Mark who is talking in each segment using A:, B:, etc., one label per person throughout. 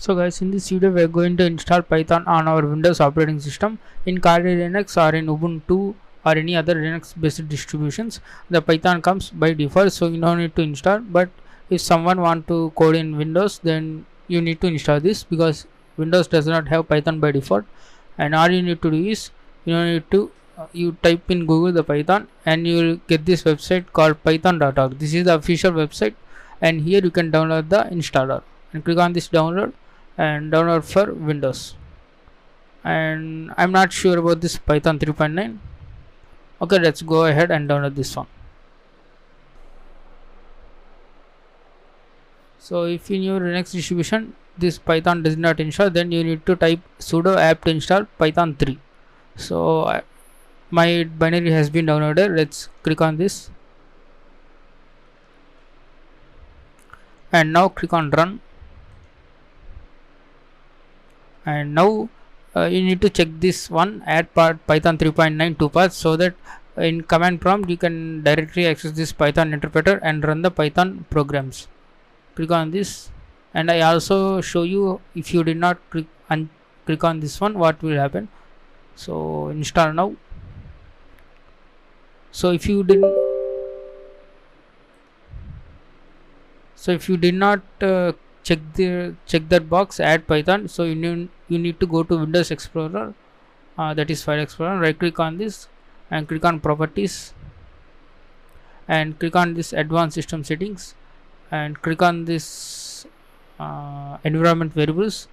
A: So guys, in this video we are going to install Python on our Windows operating system in Kali Linux or in Ubuntu or any other Linux based distributions. The Python comes by default, so you don't need to install, but if someone want to code in Windows, then you need to install this because Windows does not have Python by default. And all you need to do is you type in Google the Python and you will get this website called python.org. This is the official website, and here you can download the installer and click on this download and download for Windows. And I'm not sure about this Python 3.9. Okay, let's go ahead and download this one. So if in your Linux distribution this Python does not install, then you need to type sudo apt install python 3. So my binary has been downloaded. Let's click on this and now click on run. And now you need to check this one, add part python 3.9 to path, so that in command prompt you can directly access this Python interpreter and run the Python programs. Click on this, and I also show you if you did not click on this one what will happen. So install now. So if you did not check that box, add Python, so you need to go to Windows Explorer, that is File Explorer, right click on this and click on Properties and click on this Advanced System Settings and click on this Environment Variables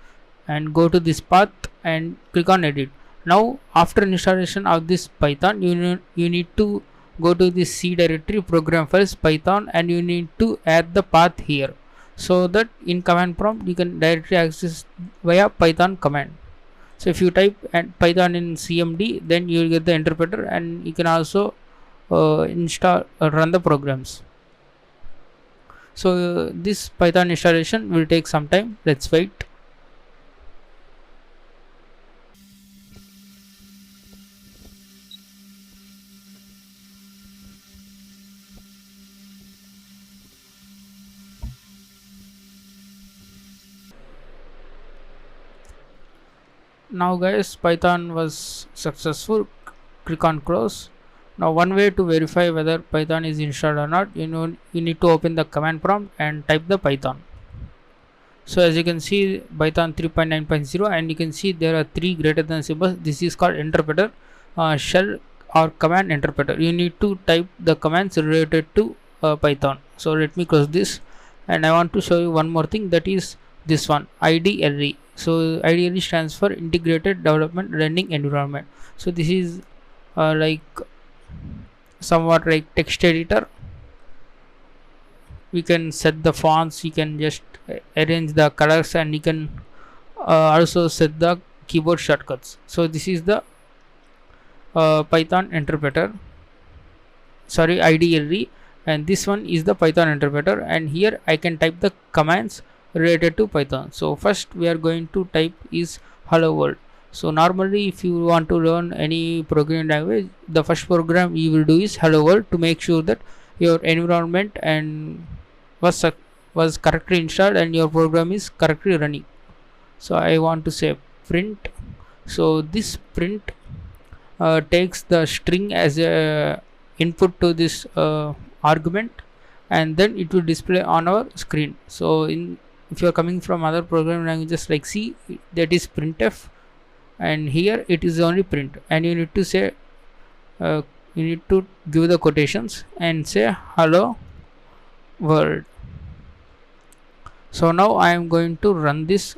A: and go to this path and click on Edit. Now after installation of this Python, you need to go to the C directory, program files, Python, and you need to add the path here, so that in command prompt you can directly access via Python command. So if you type Python in CMD, then you will get the interpreter, and you can also install run the programs. So this Python installation will take some time. Let's wait. Now guys, Python was successful. Click on close. Now one way to verify whether Python is installed or not, you need to open the command prompt and type the Python. So as you can see, Python 3.9.0, and you can see there are three greater than symbols. This is called interpreter, shell or command interpreter. You need to type the commands related to Python. So let me close this, and I want to show you one more thing, that is this one, IDLE. So IDLE stands for Integrated Development Learning Environment. So this is like somewhat like text editor. We can set the fonts, you can just arrange the colors, and you can also set the keyboard shortcuts. So this is the Python interpreter, sorry, IDLE, and this one is the Python interpreter, and here I can type the commands related to Python. So first we are going to type is hello world. So normally if you want to learn any programming language, the first program you will do is hello world, to make sure that your environment and was correctly installed and your program is correctly running. So I want to say print. So this print takes the string as a input to this argument, and then it will display on our screen. So if you are coming from other programming languages like C, that is printf, and here it is only print, and you need to say you need to give the quotations and say hello world. So now I am going to run this.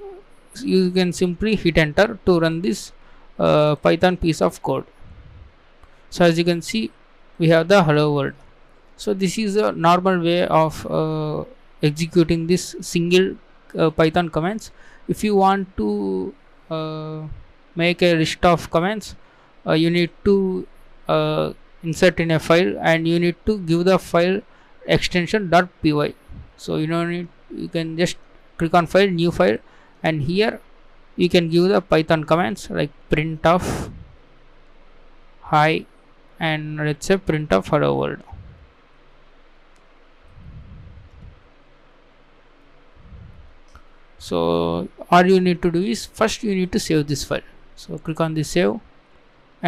A: You can simply hit enter to run this Python piece of code. So as you can see, we have the hello world. So this is a normal way of executing this single Python commands. If you want to make a list of commands, you need to insert in a file, and you need to give the file extension .py. So you can just click on file, new file, and here you can give the Python commands like print of hi, and let's say print of hello world. So all you need to do is first you need to save this file. So click on the save,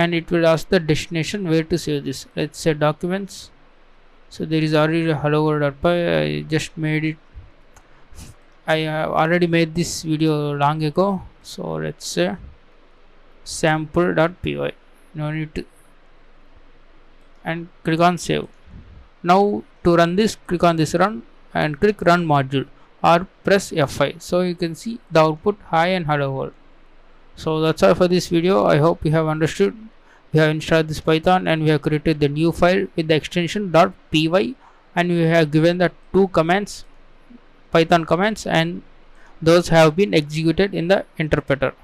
A: and it will ask the destination where to save this. Let's say documents. So there is already a hello world.py. I just made it. I have already made this video long ago. So let's say sample.py. No need to, and click on save. Now to run this, click on this run and click run module or press F5. So you can see the output hi and hello world. So that's all for this video. I hope you have understood. We have installed this Python and we have created the new file with the extension .py, and we have given the two commands, Python commands, and those have been executed in the interpreter.